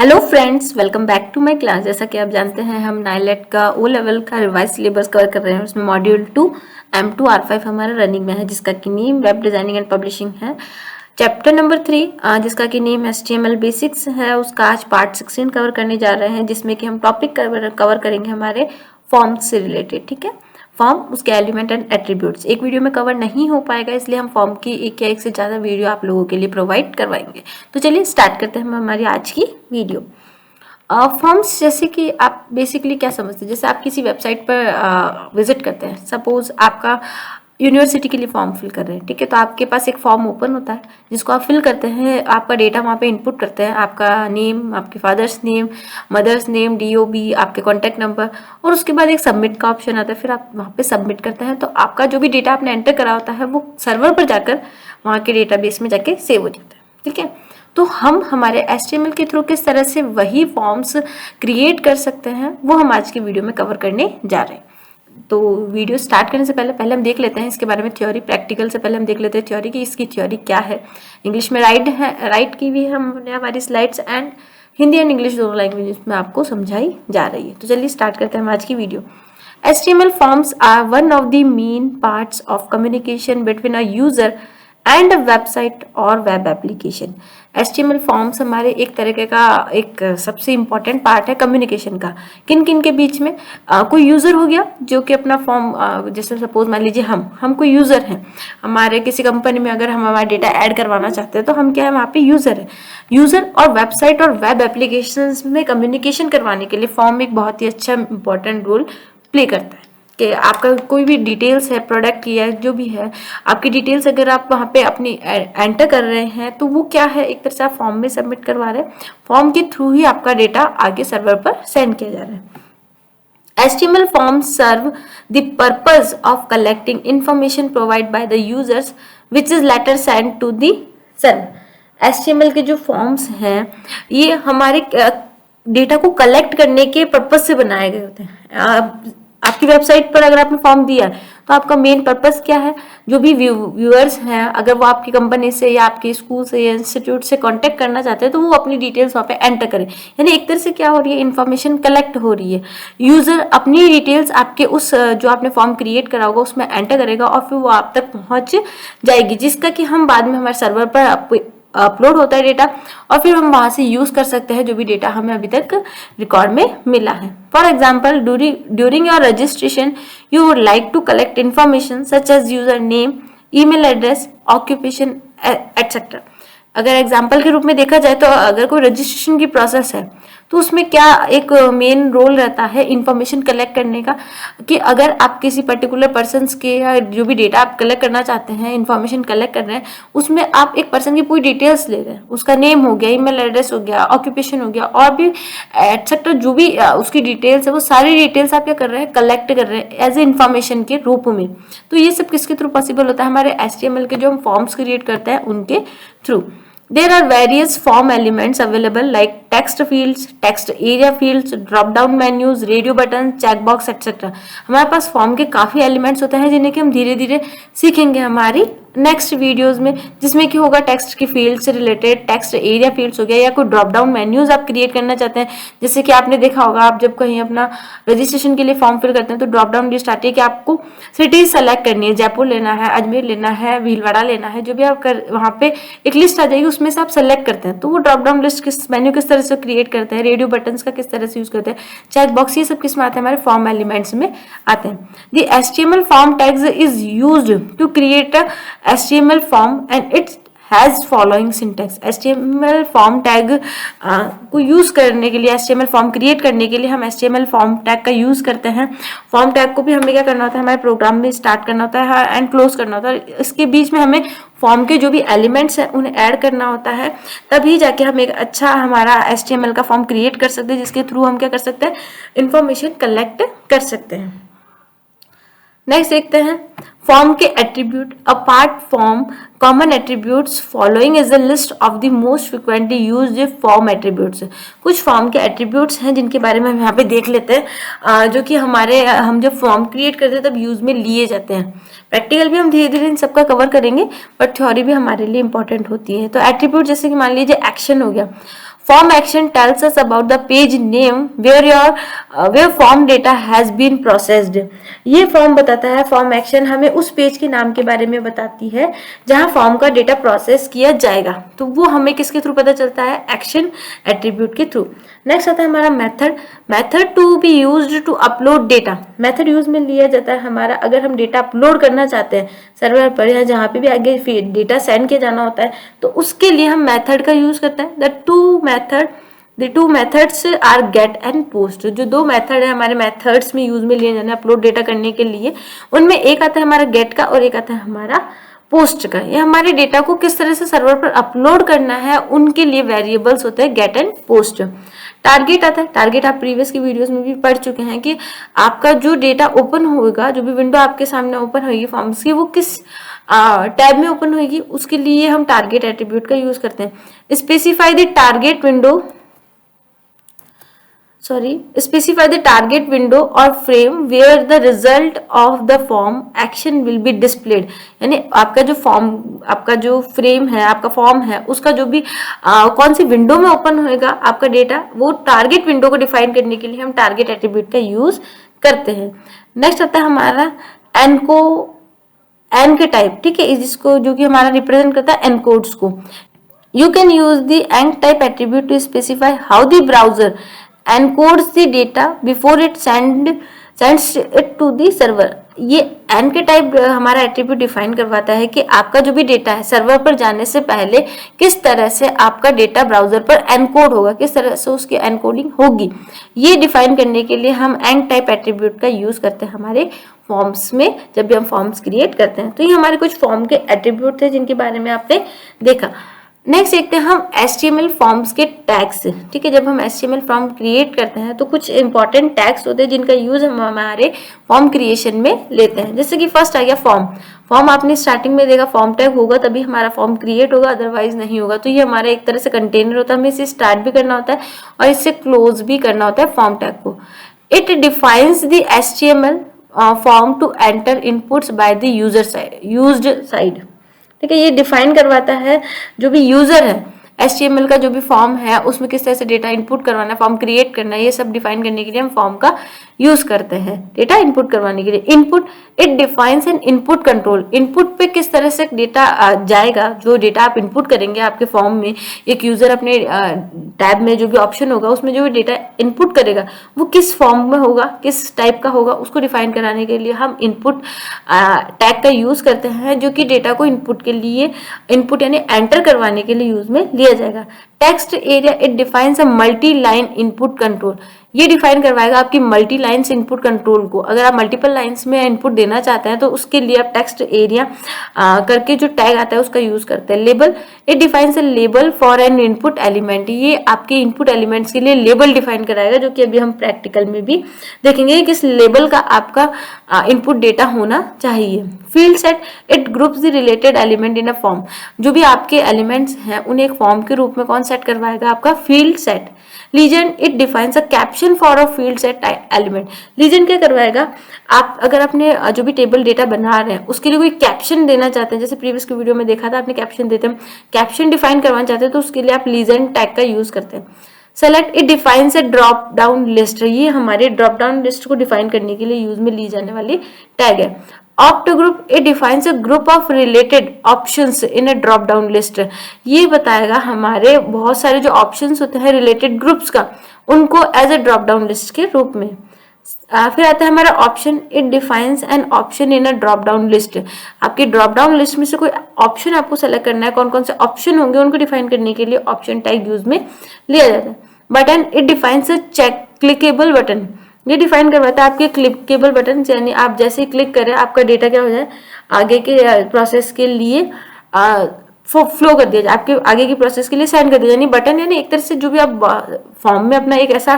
Hello friends, welcome back to my class. जैसा कि आप जानते हैं हम नाइलेट का ओ लेवल का रिवाइज सिलेबस कवर कर रहे हैं। उसमें मॉड्यूल 2 M2 R5 हमारा रनिंग में है, जिसका कि name web designing and publishing है। चैप्टर नंबर 3 जिसका कि नेम HTML बेसिक्स है, उसका आज पार्ट 16 कवर करने जा रहे हैं, जिसमें कि हम टॉपिक कवर करेंगे हमारे फॉर्म्स से रिलेटेड। ठीक है, फॉर्म, उसके एलिमेंट एंड एट्रीब्यूट्स एक वीडियो में कवर नहीं हो पाएगा, इसलिए हम फॉर्म की एक या एक से ज़्यादा वीडियो आप लोगों के लिए प्रोवाइड करवाएंगे। तो चलिए स्टार्ट करते हैं हम हमारी आज की वीडियो। फॉर्म्स जैसे कि आप बेसिकली क्या समझते हैं, जैसे आप किसी वेबसाइट पर विजिट करते हैं, सपोज आपका यूनिवर्सिटी के लिए फॉर्म फिल कर रहे हैं। ठीक है, तो आपके पास एक फॉर्म ओपन होता है जिसको आप फिल करते हैं, आपका डेटा वहाँ पे इनपुट करते हैं, आपका नेम, आपके father's name, mother's name, DOB, आपके कॉन्टैक्ट नंबर, और उसके बाद एक सबमिट का ऑप्शन आता है। फिर आप वहाँ पे सबमिट करते हैं, तो आपका जो भी डेटा आपने एंटर करा होता है वो सर्वर पर जाकर वहाँ के डेटाबेस में जाके सेव हो जाता है। ठीक है, तो हम हमारे HTML के थ्रू किस तरह से वही फॉर्म्स क्रिएट कर सकते हैं वो हम आज की वीडियो में कवर करने जा रहे हैं। तो वीडियो स्टार्ट करने से पहले हम देख लेते हैं इसके बारे में थ्योरी। प्रैक्टिकल से पहले हम देख लेते हैं थ्योरी की, इसकी थ्योरी क्या है। इंग्लिश में राइट की भी है हमने हमारी slides, and Hindi and English दोनों लैंग्वेज में आपको समझाई जा रही है। तो चलिए स्टार्ट करते हैं हम आज की video. HTML forms are one of the main parts of communication between a user and website और वेब एप्लीकेशन। HTML फॉर्म्स हमारे एक तरीके का एक सबसे इम्पॉर्टेंट पार्ट है कम्युनिकेशन का। किन किन के बीच में, कोई यूज़र हो गया जो कि अपना फॉर्म, जैसे सपोज मान लीजिए हम कोई यूज़र हैं, हमारे किसी कंपनी में अगर हम हमारा डेटा ऐड करवाना चाहते हैं तो हम क्या है, वहाँ पे यूज़र है। यूज़र और वेबसाइट और वेब एप्लीकेशन में कम्युनिकेशन करवाने के लिए फॉर्म एक बहुत ही अच्छा इंपॉर्टेंट रोल प्ले करता है। कि आपका कोई भी डिटेल्स है, प्रोडक्ट की है, जो भी है आपकी डिटेल्स, अगर आप वहाँ पे अपनी एंटर कर रहे हैं तो वो क्या है, एक तरह से आप फॉर्म में सबमिट करवा रहे हैं। फॉर्म के थ्रू ही आपका डेटा आगे सर्वर पर सेंड किया जा रहा है। HTML forms serve the purpose of collecting information provided by the users which is later sent to the server। HTML के जो फॉर्म्स हैं ये हमारे डेटा को कलेक्ट करने के पर्पज से बनाए गए होते हैं। आपकी वेबसाइट पर अगर आपने फॉर्म दिया है तो आपका मेन पर्पस क्या है, जो भी व्यूअर्स हैं अगर वो आपकी कंपनी से या आपके स्कूल से या इंस्टीट्यूट से कांटेक्ट करना चाहते हैं तो वो अपनी डिटेल्स वहाँ पे एंटर करें। यानी एक तरह से क्या हो रही है, इन्फॉर्मेशन कलेक्ट हो रही है। यूजर अपनी डिटेल्स आपके उस जो आपने फॉर्म क्रिएट करा होगा उसमें एंटर करेगा और फिर वो आप तक पहुँच जाएगी, जिसका कि हम बाद में हमारे सर्वर पर अपलोड होता है डेटा, और फिर हम वहां से यूज कर सकते हैं जो भी डेटा हमें अभी तक रिकॉर्ड में मिला है। For example, during your registration you would like to collect information such as user name, email address, occupation etcetera. अगर एग्जाम्पल के रूप में देखा जाए तो अगर कोई रजिस्ट्रेशन की प्रोसेस है तो उसमें क्या एक मेन रोल रहता है इंफॉर्मेशन कलेक्ट करने का, कि अगर आप किसी पर्टिकुलर पर्सन के या जो भी डेटा आप कलेक्ट करना चाहते हैं, इंफॉर्मेशन कलेक्ट कर रहे हैं, उसमें आप एक पर्सन की पूरी डिटेल्स ले रहे हैं, उसका नेम हो गया, ईमेल एड्रेस हो गया, ऑक्यूपेशन हो गया, और भी एटसेट्रा जो भी उसकी डिटेल्स है वो सारी डिटेल्स आप क्या कर रहे हैं, कलेक्ट कर रहे हैं एज ए इंफॉर्मेशन के रूप में। तो ये सब किसके थ्रू पॉसिबल होता है, हमारे HTML के जो हम फॉर्म्स क्रिएट करते हैं उनके through. There are various form elements available like text fields, text area fields, drop down menus, radio buttons, checkbox etc. हमारे पास फॉर्म के काफ़ी एलिमेंट्स होते हैं जिन्हें कि हम धीरे धीरे सीखेंगे हमारी नेक्स्ट वीडियोस में, जिसमें कि होगा टेक्स्ट की फील्ड से रिलेटेड, टेक्स्ट एरिया फील्ड्स हो गया, या कोई ड्रॉप डाउन मेन्यूज आप क्रिएट करना चाहते हैं। जैसे कि आपने देखा होगा, आप जब कहीं अपना रजिस्ट्रेशन के लिए फॉर्म फिल करते हैं तो ड्रॉप डाउन लिस्ट आती है कि आपको सिटीज सेलेक्ट करनी है, जयपुर लेना है, अजमेर लेना है, भीलवाड़ा लेना है, जो भी आप वहाँ पे एक लिस्ट आ जाएगी, उसमें से आप सेलेक्ट करते हैं। तो वो ड्रॉप डाउन लिस्ट मेन्यू किस तरह से क्रिएट करते हैं, रेडियो बटन्स का किस तरह से यूज करते हैं, चेक बॉक्स, ये सब किस में आते हैं, हमारे फॉर्म एलिमेंट्स में आते हैं। The HTML form tags is used to create a HTML form and it has following syntax। HTML form tag को यूज करने के लिए, HTML फॉर्म क्रिएट करने के लिए हम HTML फॉर्म टैग का यूज करते हैं। फॉर्म टैग को भी हमें क्या करना होता है, हमारे प्रोग्राम में स्टार्ट करना होता है एंड क्लोज करना होता है। इसके बीच में हमें फॉर्म के जो भी एलिमेंट्स हैं उन्हें ऐड करना होता है, तभी जाके हम एक अच्छा हमारा HTML का फॉर्म क्रिएट कर सकते हैं, जिसके थ्रू हम क्या कर सकते हैं, इंफॉर्मेशन कलेक्ट कर सकते हैं। नेक्स्ट देखते हैं फॉर्म के attribute. Apart from common attributes following is the list of the most frequently used form attributes. कुछ फॉर्म के एट्रीब्यूट्स हैं जिनके बारे में हम यहाँ पे देख लेते हैं, जो कि हम जब फॉर्म क्रिएट करते हैं तब यूज में लिए जाते हैं। प्रैक्टिकल भी हम धीरे धीरे इन सबका कवर करेंगे, बट थ्योरी भी हमारे लिए इंपॉर्टेंट होती है। तो एट्रीब्यूट जैसे कि मान लीजिए एक्शन हो गया, Form action tells us about the page name where form data has been processed. ये फॉर्म बताता है, फॉर्म एक्शन हमें उस पेज के नाम के बारे में बताती है जहां फॉर्म का डेटा प्रोसेस किया जाएगा। तो वो हमें किसके थ्रू पता चलता है? एक्शन एट्रीब्यूट के थ्रू। नेक्स्ट आता है हमारा method. Method to be used to upload data. Method use में लिया जाता है हमारा अगर हम डेटा अपलोड करना चाहते हैं सर्वर पर या जहाँ पे भी आगे डेटा सेंड किया जाना होता है तो उसके लिए हम मेथड का यूज करते हैं। The two methods are get and post. जो दो मेथड है हमारे मेथड्स में यूज में लिए जाने अपलोड डेटा करने के लिए, उनमें एक आता है हमारा गेट का और एक आता है हमारा पोस्ट का। ये हमारे डेटा को किस तरह से सर्वर पर अपलोड करना है उनके लिए वेरिएबल्स होते हैं गेट एंड पोस्ट। टारगेट आता है। टारगेट आप प्रीवियस की वीडियोस में भी पढ़ चुके हैं कि आपका जो डेटा ओपन होगा, जो भी विंडो आपके सामने ओपन होगी फॉर्म्स की, वो किस टैब में ओपन होगी, उसके लिए हम टारगेट एट्रीब्यूट का यूज करते हैं। Specify the target window specify the target window or frame where the result of the form action will be displayed। यानी आपका जो फ्रेम है, आपका फॉर्म है, उसका जो भी कौन सी विंडो में ओपन होएगा आपका डेटा, वो टारगेट विंडो को डिफाइन करने के लिए हम टारगेट एट्रीब्यूट का यूज करते हैं। नेक्स्ट आता है हमारा एन के टाइप, ठीक है, जिसको जो कि हमारा रिप्रेजेंट करता है एनकोड्स को। You can use the enc type attribute to specify how the browser encodes the data before it sends it to the server। ये एन के टाइप हमारा एट्रीब्यूट डिफाइन करवाता है कि आपका जो भी डेटा है सर्वर पर जाने से पहले किस तरह से आपका डेटा ब्राउजर पर एनकोड होगा, किस तरह से उसकी एनकोडिंग होगी। ये डिफाइन करने के लिए हम एंक टाइप एट्रीब्यूट का यूज करते हैं हमारे फॉर्म्स में, जब भी हम फॉर्म्स क्रिएट करते हैं। तो ये हमारे कुछ फॉर्म के एट्रीब्यूट थे जिनके बारे में आपने देखा। नेक्स्ट देखते हैं हम HTML फॉर्म्स के टैग्स, ठीक है। जब हम HTML फॉर्म क्रिएट करते हैं तो कुछ इंपॉर्टेंट टैग्स होते हैं जिनका यूज हम हमारे फॉर्म क्रिएशन में लेते हैं। जैसे कि फर्स्ट आ गया फॉर्म आपने स्टार्टिंग में देखा, फॉर्म टैग होगा तभी हमारा फॉर्म क्रिएट होगा, अदरवाइज नहीं होगा। तो ये हमारा एक तरह से कंटेनर होता है, हमें इसे स्टार्ट भी करना होता है और इससे क्लोज भी करना होता है फॉर्म टैग को। It defines the HTML form to enter inputs by the used side, ठीक है। ये डिफाइन करवाता है जो भी यूजर है HTML का जो भी फॉर्म है उसमें किस तरह से डेटा इनपुट करवाना है, फॉर्म क्रिएट करना है, ये सब डिफाइन करने के लिए हम फॉर्म का यूज करते हैं डेटा इनपुट करवाने के लिए। Input, it defines N input control. Input पे किस तरह से डेटा जाएगा, जो डेटा आप इनपुट करेंगे आपके फॉर्म में, एक यूजर अपने टैब में जो भी ऑप्शन होगा उसमें जो भी डेटा इनपुट करेगा वो किस फॉर्म में होगा, किस टाइप का होगा, उसको डिफाइन कराने के लिए हम इनपुट टैग का यूज करते हैं, जो कि डेटा को इनपुट के लिए, इनपुट यानी एंटर करवाने के लिए यूज में लिया जाएगा। Text area, it defines a multi line input control. ये डिफाइन करवाएगा आपकी मल्टी लाइन्स इनपुट कंट्रोल को। अगर आप मल्टीपल लाइन्स में इनपुट देना चाहते हैं तो उसके लिए आप टेक्स्ट एरिया करके जो टैग आता है उसका यूज करते हैं। Label, it defines a label for an input element. ये आपके इनपुट एलिमेंट्स के लिए लेबल डिफाइन कराएगा, जो कि अभी हम प्रैक्टिकल में भी देखेंगे किस लेबल का आपका इनपुट डेटा होना चाहिए। Field set, it groups the related element in a form. जो भी आपके एलिमेंट्स हैं उन्हें एक फॉर्म के रूप में कौन सेट करवाएगा? आपका field set. Legend, it defines a caption for a field set element. Legend क्या करवाएगा? आप अगर अपने जो भी टेबल डेटा बना रहे हैं उसके लिए कोई कैप्शन देना चाहते हैं, जैसे प्रीवियस की वीडियो में देखा था आपने कैप्शन देते हैं, कैप्शन डिफाइन करवाना चाहते हैं तो उसके लिए आप लीजेंड टैग का यूज करते हैं। Select, it defines a drop down list. ये हमारे ड्रॉप डाउन लिस्ट को डिफाइन करने के लिए यूज में ली जाने वाली टैग है। Opt group, it defines a group of related options in a drop down list. ये बताएगा हमारे बहुत सारे जो ऑप्शंस होते हैं रिलेटेड ग्रुप्स का, उनको as a drop down list के रूप में। फिर आता है हमारा option, it defines an option in a drop down list. आपकी ड्रॉप डाउन लिस्ट में से कोई ऑप्शन आपको सेलेक्ट करना है, कौन कौन से ऑप्शन होंगे उनको डिफाइन करने के लिए ऑप्शन टैग यूज में लिया जाता है। Button, it defines a check clickable button. ये डिफाइन करवाता है आपके क्लिकेबल बटन, यानी आप जैसे ही क्लिक करें आपका डेटा क्या हो जाए, आगे के प्रोसेस के लिए फ्लो कर दिया जाए, आपके आगे की प्रोसेस के लिए सेंड कर दिया। यानी बटन यानी एक तरह से जो भी आप फॉर्म में अपना एक ऐसा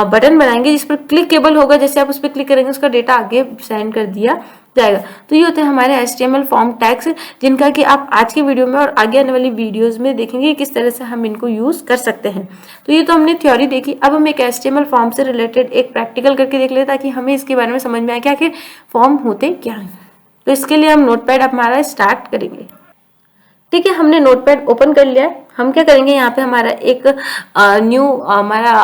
बटन बनाएंगे जिस पर क्लिकेबल होगा, जैसे आप उस पर क्लिक करेंगे उसका डेटा आगे सेंड कर दिया जाएगा। तो ये होते हैं हमारे HTML फॉर्म टैग्स, जिनका कि आप आज के वीडियो में और आगे आने वाली वीडियोस में देखेंगे किस तरह से हम इनको यूज कर सकते हैं। तो ये तो हमने थ्योरी देखी, अब हम एक HTML फॉर्म से रिलेटेड एक प्रैक्टिकल करके देख लेते ताकि हमें इसके बारे में समझ में आए कि आखिर फॉर्म होते क्या है। तो इसके लिए हम नोटपैड हमारा स्टार्ट करेंगे। ठीक है, हमने नोटपैड ओपन कर लिया है। हम क्या करेंगे, यहाँ पे हमारा एक न्यू हमारा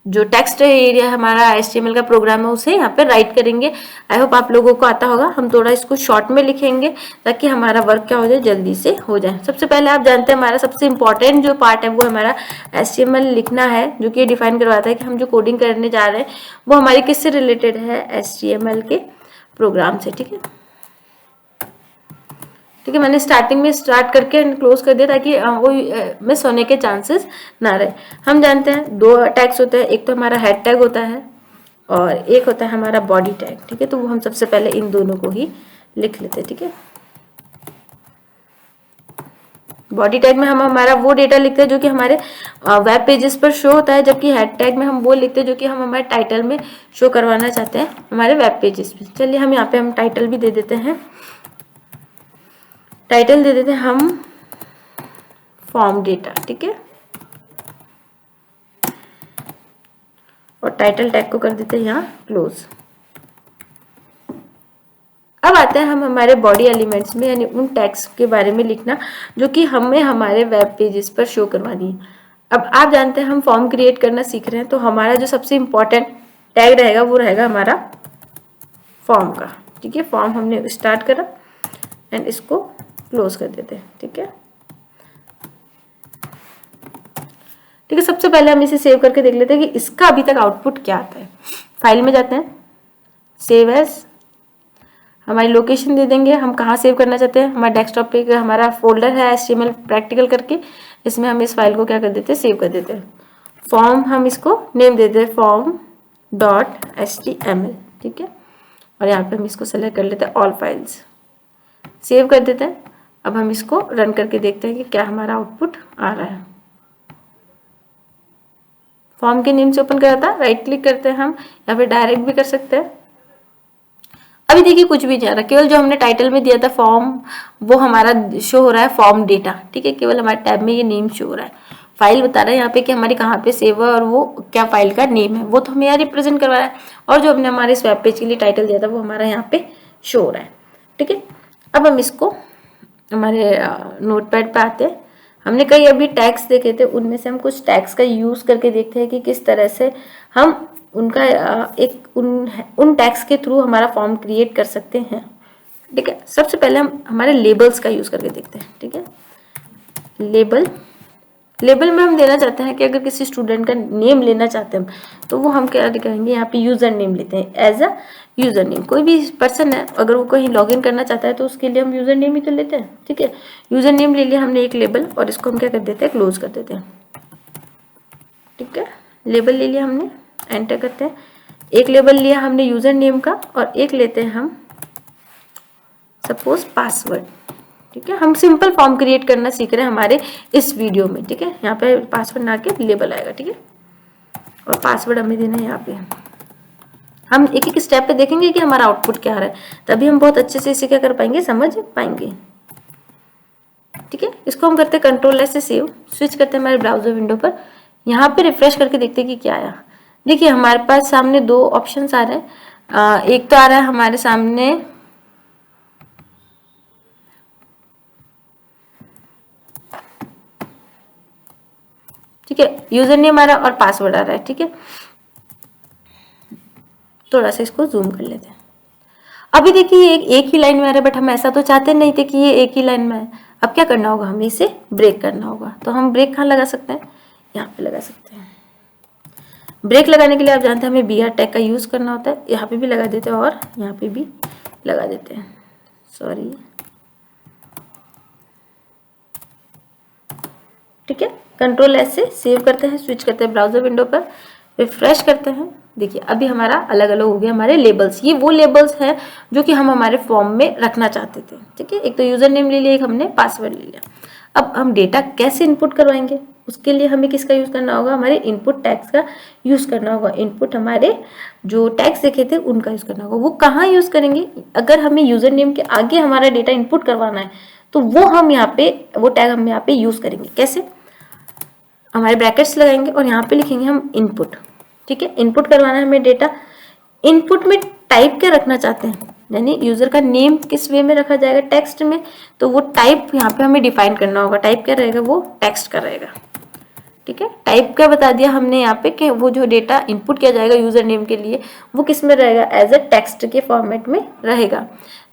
जो टेक्स्ट एरिया हमारा HTML का प्रोग्राम है उसे यहाँ पे राइट करेंगे। आई होप आप लोगों को आता होगा। हम थोड़ा इसको शॉर्ट में लिखेंगे ताकि हमारा वर्क क्या हो जाए, जल्दी से हो जाए। सबसे पहले आप जानते हैं हमारा सबसे इंपॉर्टेंट जो पार्ट है वो हमारा HTML लिखना है, जो कि डिफाइन करवाता है कि हम जो कोडिंग करने जा रहे हैं वो हमारी किससे रिलेटेड है, HTML के प्रोग्राम से। ठीक है, ठीक है, मैंने स्टार्टिंग में स्टार्ट करके क्लोज कर दिया ताकि वो मिस होने के चांसेस ना रहे। हम जानते हैं दो टैग्स होते हैं, एक तो हमारा हेड टैग होता है और एक होता है हमारा बॉडी टैग। ठीक है, तो वो हम सबसे पहले इन दोनों को ही लिख लेते हैं। ठीक है, बॉडी टैग में हम हमारा वो डेटा लिखते हैं जो कि हमारे वेब पेजेस पर शो होता है, जबकि हेड टैग में हम वो लिखते हैं जो कि हम हमारे टाइटल में शो करवाना चाहते हैं हमारे वेब पेजेस पे। चलिए हम यहाँ पे हम टाइटल भी दे देते हैं, टाइटल दे देते हैं हम फॉर्म डेटा। ठीक है, और टाइटल टैग को कर देते हैं यहाँ क्लोज। अब आते हैं हम हमारे बॉडी एलिमेंट्स में, यानी उन टैग्स के बारे में लिखना जो कि हमें हमारे वेब पेजेस पर शो करवानी है। अब आप जानते हैं हम फॉर्म क्रिएट करना सीख रहे हैं, तो हमारा जो सबसे इम्पोर्टेंट टैग रहेगा वो रहेगा हमारा फॉर्म का। ठीक है, फॉर्म हमने स्टार्ट करा एंड इसको क्लोज कर देते हैं। ठीक है, ठीक है, सबसे पहले हम इसे सेव करके देख लेते हैं कि इसका अभी तक आउटपुट क्या आता है। फाइल में जाते हैं, सेव एज, हमारी लोकेशन दे देंगे, हम कहाँ सेव करना चाहते हैं। हमारे डेस्कटॉप पे हमारा फोल्डर है HTML प्रैक्टिकल करके, इसमें हम इस फाइल को क्या कर देते हैं, सेव कर देते हैं। फॉर्म हम इसको नेम देते हैं form.html। ठीक है, और यहाँ पे हम इसको सेलेक्ट कर लेते हैं ऑल फाइल्स, सेव कर देते हैं। अब हम इसको रन करके देखते हैं कि क्या हमारा आउटपुट आ रहा है। फॉर्म के नेम से ओपन करा था, राइट क्लिक करते हैं हम, या फिर डायरेक्ट भी कर सकते हैं। अभी देखिए कुछ भी नहीं आ रहा, केवल जो हमने टाइटल में दिया था फॉर्म वो हमारा शो हो रहा है फॉर्म डेटा। ठीक है, केवल हमारे टैब में ये नेम शो हो रहा है। फाइल बता रहा है यहाँ पे कि हमारी कहाँ पे सेव है और वो क्या फाइल का नेम है, वो तो हमें यहाँ रिप्रेजेंट करवा रहा है। और जो हमने हमारे इस वेब पेज के लिए टाइटल दिया था वो हमारा यहाँ पे शो हो रहा है। ठीक है, अब हम इसको हमारे नोटपैड पे आते हैं। हमने कई अभी टैग्स देखे थे, उनमें से हम कुछ टैग्स का यूज करके देखते हैं कि किस तरह से हम उनका उन टैग्स के थ्रू हमारा फॉर्म क्रिएट कर सकते हैं। ठीक है, सबसे पहले हम हमारे लेबल्स का यूज करके देखते हैं। ठीक है, लेबल में हम देना चाहते हैं कि अगर किसी स्टूडेंट का नेम लेना चाहते हैं तो वो हम क्या करेंगे, यहाँ पे यूजर नेम लेते हैं एज अ यूजर नेम। कोई भी पर्सन है अगर वो कहीं लॉगिन करना चाहता है तो उसके लिए हम यूजर नेम ही तो लेते हैं। ठीक है, यूजर नेम ले लिया हमने एक लेबल, और इसको हम क्या कर देते हैं, क्लोज कर देते हैं। ठीक है, लेबल ले लिया हमने, एंटर करते हैं। एक लेबल लिया हमने यूजर नेम का, और एक लेते हैं हम सपोज पासवर्ड। ठीक है, हम सिंपल फॉर्म क्रिएट करना सीख रहे हैं हमारे इस वीडियो में। ठीक है, यहाँ पे पासवर्ड ना के लेबल आएगा। ठीक है, और पासवर्ड हमें देना है यहाँ पे। हम एक एक स्टेप पे देखेंगे कि हमारा आउटपुट क्या आ रहा है, तभी हम बहुत अच्छे से इसे क्या कर पाएंगे, समझ पाएंगे। ठीक है, इसको हम करते हैं कंट्रोल से सेव, स्विच करते हैं हमारे ब्राउजर विंडो पर। यहाँ पे रिफ्रेश करके देखते हैं कि क्या आया। देखिए हमारे पास सामने दो ऑप्शंस आ रहे हैं। एक तो आ रहा है हमारे सामने ठीक है, यूजर नेम आ रहा है और पासवर्ड आ रहा है। ठीक है, थोड़ा सा इसको जूम कर लेते हैं। अभी देखिए एक ही लाइन में आ रहा है, बट हम ऐसा तो चाहते नहीं थे कि ये एक ही लाइन में है। अब क्या करना होगा, हमें इसे ब्रेक करना होगा। तो हम ब्रेक कहाँ लगा सकते हैं, यहाँ पे लगा सकते हैं। ब्रेक लगाने के लिए आप जानते हैं हमें BR टैग का यूज करना होता है। यहाँ पे भी लगा देते हैं और यहाँ पे भी लगा देते हैं, सॉरी। ठीक है, कंट्रोल S से सेव करते हैं, स्विच करते हैं ब्राउजर विंडो पर, रिफ्रेश करते हैं। देखिए अभी हमारा अलग अलग हो गया हमारे लेबल्स। ये वो लेबल्स हैं जो कि हम हमारे फॉर्म में रखना चाहते थे। ठीक है, एक तो यूजर नेम ले लिया, एक हमने पासवर्ड ले लिया। अब हम डेटा कैसे इनपुट करवाएंगे, उसके लिए हमें किसका यूज करना होगा, हमारे इनपुट टैग्स का यूज करना होगा। इनपुट हमारे जो टैग्स देखे थे उनका यूज करना होगा। वो कहाँ यूज करेंगे, अगर हमें यूजर नेम के आगे हमारा डेटा इनपुट करवाना है तो वो हम यहाँ पे वो टैग हम यहाँ पे यूज करेंगे। कैसे, हमारे ब्रैकेट्स लगाएंगे और यहाँ पे लिखेंगे हम इनपुट। ठीक है, इनपुट करवाना है हमें डेटा। इनपुट में टाइप क्या रखना चाहते हैं, यानी यूजर का नेम किस वे में रखा जाएगा, टेक्स्ट में, तो वो टाइप यहाँ पे हमें डिफाइन करना होगा। टाइप क्या रहेगा, वो टेक्स्ट का रहेगा। ठीक है, टाइप क्या बता दिया हमने यहाँ पे कि वो जो डेटा इनपुट किया जाएगा यूजर नेम के लिए वो किस में रहेगा, एज अ टेक्स्ट के फॉर्मेट में रहेगा।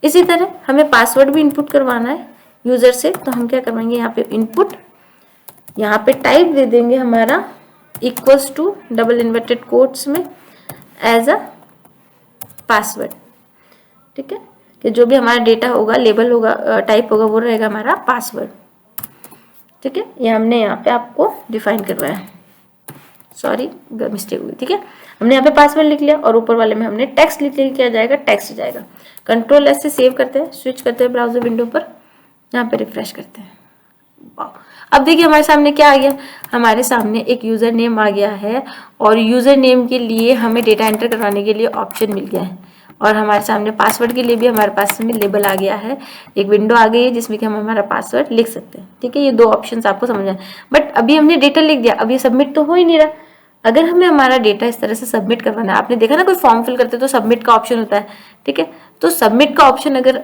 इसी तरह हमें पासवर्ड भी इनपुट करवाना है यूजर से, तो हम क्या करवाएंगे, यहाँ पे इनपुट, यहाँ पे टाइप दे देंगे हमारा equals to double inverted quotes में एज अ पासवर्ड। ठीक है, कि जो भी हमारा डेटा होगा, लेबल होगा, टाइप होगा, वो रहेगा हमारा पासवर्ड। ठीक है, ये हमने यहाँ पे आपको डिफाइन करवाया, सॉरी मिस्टेक हुई। ठीक है, हमने यहाँ पे पासवर्ड लिख लिया और ऊपर वाले में हमने टेक्स्ट लिख लिया, क्या जाएगा, टेक्स्ट जाएगा। कंट्रोल एस से सेव करते हैं, स्विच करते हैं ब्राउजर विंडो पर, यहाँ पे रिफ्रेश करते हैं। अब देखिए हमारे सामने क्या आ गया, हमारे सामने एक यूजर नेम आ गया है और यूजर नेम के लिए हमें डेटा एंटर करवाने के लिए ऑप्शन मिल गया है, और हमारे सामने पासवर्ड के लिए भी हमारे पास में लेबल आ गया है, एक विंडो आ गई है जिसमें कि हम हमारा पासवर्ड लिख सकते हैं। ठीक है, ये दो ऑप्शंस आपको समझ आए। बट अभी हमने डेटा लिख दिया, अब ये सबमिट तो हो ही नहीं रहा। अगर हमें हमारा डेटा इस तरह से सबमिट करवाना है, आपने देखा ना कोई फॉर्म फिल करते तो सबमिट का ऑप्शन होता है। ठीक है, तो सबमिट का ऑप्शन अगर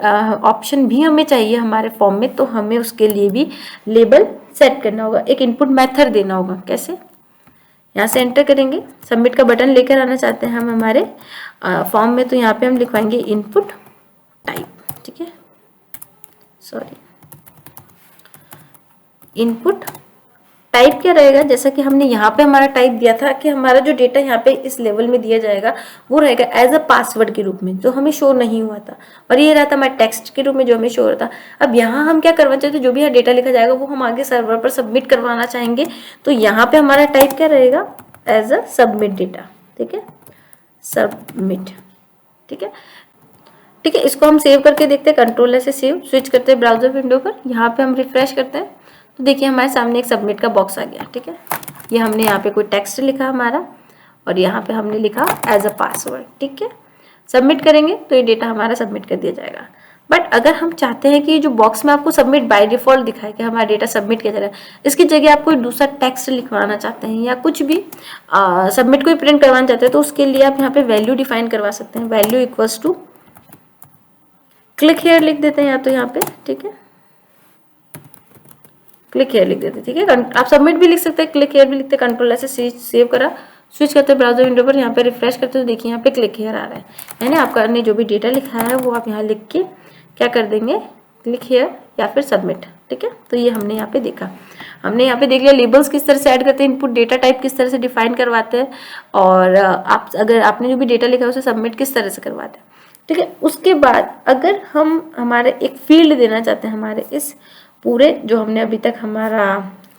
ऑप्शन भी हमें चाहिए हमारे फॉर्म में, तो हमें उसके लिए भी लेबल सेट करना होगा, एक इनपुट मेथड देना होगा। कैसे, यहाँ से एंटर करेंगे, सबमिट का बटन लेकर आना चाहते हैं हम हमारे फॉर्म में, तो यहाँ पे हम लिखवाएंगे इनपुट टाइप। ठीक है, सॉरी, इनपुट टाइप क्या रहेगा, जैसा कि हमने यहाँ पे हमारा टाइप दिया था कि हमारा जो डेटा यहाँ पे इस लेवल में दिया जाएगा वो रहेगा एज अ पासवर्ड के रूप में, जो हमें शो नहीं हुआ था, और ये रहा था हमारे टेक्स्ट के रूप में जो हमें शो हो रहा था। अब यहाँ हम क्या करवाना चाहते हैं, जो भी यहाँ डेटा लिखा जाएगा वो हम आगे सर्वर पर सबमिट करवाना चाहेंगे, तो यहाँ पे हमारा टाइप क्या रहेगा, एज अ सबमिट डेटा। ठीक है, सबमिट। ठीक है, ठीक है, इसको हम सेव करके देखते हैं, कंट्रोल से सेव, स्विच करते हैं ब्राउजर विंडो पर, यहाँ पे हम रिफ्रेश करते हैं, तो देखिए हमारे सामने एक सबमिट का बॉक्स आ गया। ठीक है, ये हमने यहाँ पे कोई टेक्स्ट लिखा हमारा, और यहाँ पे हमने लिखा एज अ पासवर्ड। ठीक है, सबमिट करेंगे तो ये डेटा हमारा सबमिट कर दिया जाएगा। बट अगर हम चाहते हैं कि जो बॉक्स में आपको सबमिट बाय डिफॉल्ट दिखाए कि हमारा डेटा सबमिट किया जा रहा है, इसकी जगह आप कोई दूसरा टेक्स्ट लिखवाना चाहते हैं या कुछ भी सबमिट कोई प्रिंट करवाना चाहते हैं, तो उसके लिए आप यहाँ पे वैल्यू डिफाइन करवा सकते हैं, value equals to click here लिख देते हैं या तो यहाँ पे। ठीक है, क्लिक हेयर लिख देते हैं। ठीक है, आप सबमिट भी लिख सकते हैं, क्लिक हेयर भी लिखते हैं, कंट्रोल से सेव करा, स्विच करते हैं ब्राउजर विंडो पर, यहाँ पे रिफ्रेश करते हैं, तो देखिए यहाँ पे क्लिक हेयर आ रहा है, यानी आपका ने जो भी डेटा लिखा है वो आप यहाँ लिख के क्या कर देंगे, क्लिक हेयर या फिर सबमिट। ठीक है, तो ये हमने यहाँ पे देखा, हमने यहाँ पे देख लिया लेबल्स किस तरह से ऐड करते हैं, इनपुट डेटा टाइप किस तरह से डिफाइन करवाते हैं, और आप अगर आपने जो भी डेटा लिखा है उसे सबमिट किस तरह से करवाते हैं। ठीक है, उसके बाद अगर हम हमारे एक फील्ड देना चाहते हैं हमारे इस पूरे जो हमने अभी तक हमारा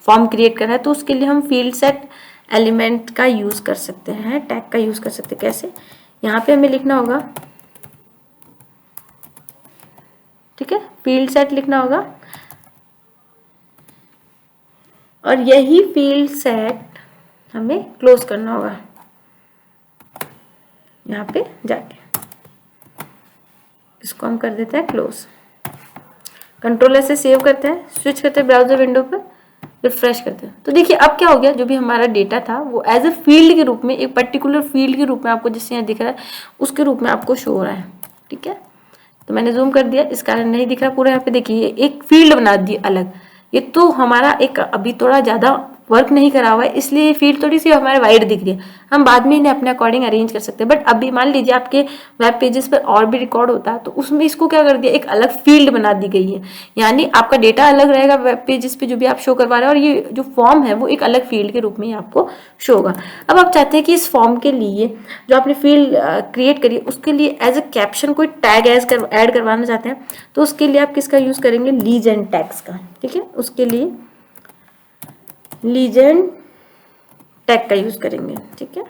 फॉर्म क्रिएट करा है, तो उसके लिए हम फील्ड सेट एलिमेंट का यूज कर सकते हैं, टैग का यूज कर सकते हैं। कैसे, यहाँ पे हमें लिखना होगा, ठीक है, फील्ड सेट लिखना होगा, और यही फील्ड सेट हमें क्लोज करना होगा यहाँ पे जाके, इसको हम कर देते हैं क्लोज, कंट्रोल से सेव करते हैं, स्विच करते हैं ब्राउजर विंडो पर, रिफ्रेश करते हैं, तो देखिए अब क्या हो गया, जो भी हमारा डेटा था वो एज ए फील्ड के रूप में, एक पर्टिकुलर फील्ड के रूप में आपको जिससे यहाँ दिख रहा है उसके रूप में आपको शो हो रहा है। ठीक है, तो मैंने जूम कर दिया, इस कारण नहीं दिख रहा पूरा, यहाँ पे देखिए एक फील्ड बना दी अलग, ये तो हमारा एक अभी थोड़ा ज़्यादा वर्क नहीं करा हुआ है, इसलिए फील्ड थोड़ी सी हमारे वाइड दिख रही है, हम बाद में इन्हें अपने अकॉर्डिंग अरेंज कर सकते हैं। बट अभी मान लीजिए आपके वेब पेजेस पर और भी रिकॉर्ड होता है, तो उसमें इसको क्या कर दिया, एक अलग फील्ड बना दी गई है, यानी आपका डेटा अलग रहेगा वेब पेजेस पे जो भी आप शो करवा रहे हैं, और ये जो फॉर्म है वो एक अलग फील्ड के रूप में आपको शो होगा। अब आप चाहते हैं कि इस फॉर्म के लिए जो आपने फील्ड क्रिएट करी उसके लिए एज ए कैप्शन कोई टैग ऐड करवाना चाहते हैं, तो उसके लिए आप किसका यूज करेंगे, लीजेंड टैग्स का। ठीक है, उसके लिए लीजेंड टैग का यूज करेंगे। ठीक है,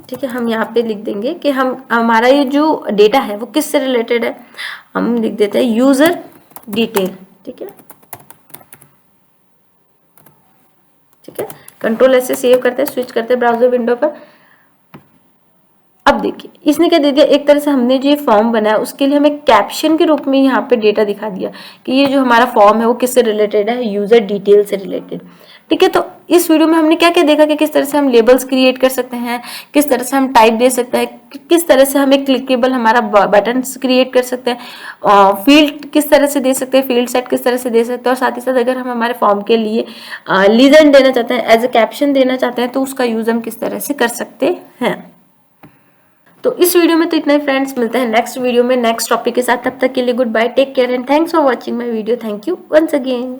ठीक है, हम यहाँ पे लिख देंगे कि हम हमारा ये जो डेटा है वो किससे रिलेटेड है, हम लिख देते हैं यूजर डिटेल। ठीक है, ठीक है, कंट्रोल से सेव करते हैं, स्विच करते हैं ब्राउजर विंडो पर। अब देखिए इसने क्या दे दिया, एक तरह से हमने जो ये फॉर्म बनाया उसके लिए हमें कैप्शन के रूप में यहाँ पे डेटा दिखा दिया कि ये जो हमारा फॉर्म है वो किससे रिलेटेड है, यूजर डिटेल से रिलेटेड। ठीक है, तो इस वीडियो में हमने क्या क्या देखा कि किस तरह से हम लेबल्स क्रिएट कर सकते हैं, किस तरह से हम टाइप दे सकते हैं, किस तरह से हमें क्लिकेबल हमारा बटन क्रिएट कर सकते हैं, फील्ड किस तरह से दे सकते हैं, फील्ड सेट किस तरह से दे सकते हैं, और साथ ही साथ अगर हम हमारे फॉर्म के लिए लीजेंड देना चाहते हैं, एज ए कैप्शन देना चाहते हैं, तो उसका यूज हम किस तरह से कर सकते हैं। तो इस वीडियो में तो इतना ही फ्रेंड्स, मिलते हैं नेक्स्ट वीडियो में नेक्स्ट टॉपिक के साथ। तब तक के लिए good bye, take care and thanks for watching my video. Thank you once again.